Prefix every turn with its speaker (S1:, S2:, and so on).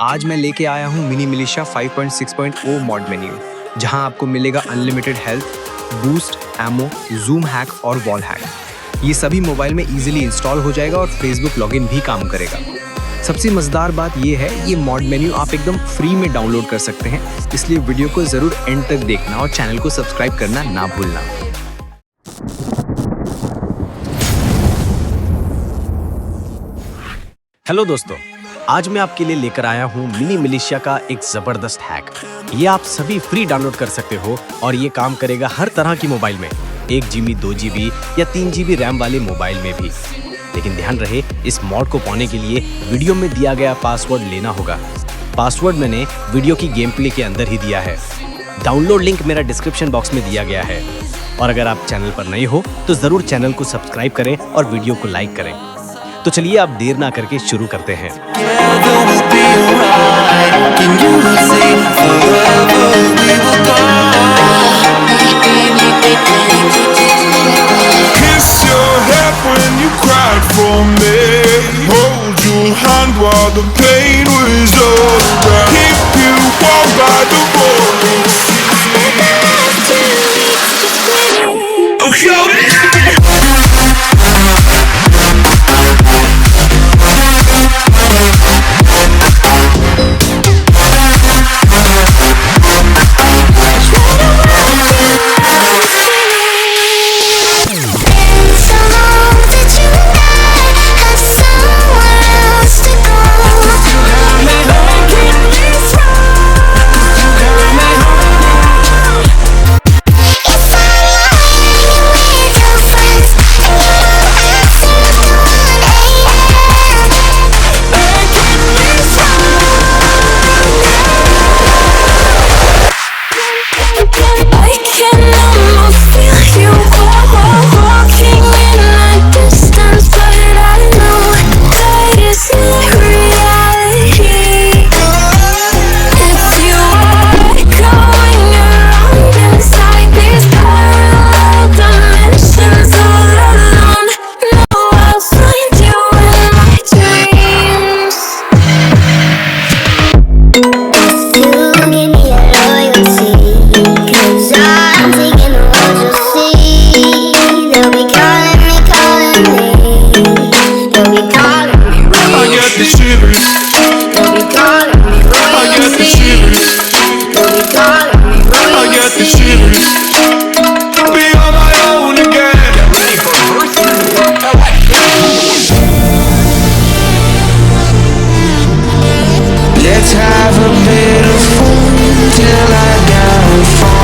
S1: आज मैं लेके आया हूँ मिनी मिलिशिया 5.6.0 मॉड मेन्यू, जहां आपको मिलेगा unlimited health, boost, ammo, zoom hack और वॉल हैक। ये सभी मोबाइल में इजीली इंस्टॉल हो जाएगा और फेसबुक लॉगिन भी काम करेगा। सबसे मजेदार बात ये है, ये मॉड मेन्यू आप एकदम फ्री में डाउनलोड कर सकते हैं, इसलिए वीडियो को जरूर एंड तक देखना और चैनल को सब्सक्राइब करना ना भूलना।
S2: हेलो दोस्तों, आज मैं आपके लिए लेकर आया हूँ मिनी मिलिशिया का एक जबरदस्त हैक। ये आप सभी फ्री डाउनलोड कर सकते हो और ये काम करेगा हर तरह की मोबाइल में, 1 GB, 2 GB या 3 GB रैम वाले मोबाइल में भी। लेकिन ध्यान रहे, इस मॉड को पाने के लिए वीडियो में दिया गया पासवर्ड लेना होगा। पासवर्ड मैंने वीडियो की गेम प्ले के अंदर ही दिया है। डाउनलोड लिंक मेरा डिस्क्रिप्शन बॉक्स में दिया गया है। और अगर आप चैनल पर नए हो तो जरूर चैनल को सब्सक्राइब करें और वीडियो को लाइक करें। तो चलिए आप देर ना करके शुरू करते हैं।
S3: Let's have a bit of fun till I die.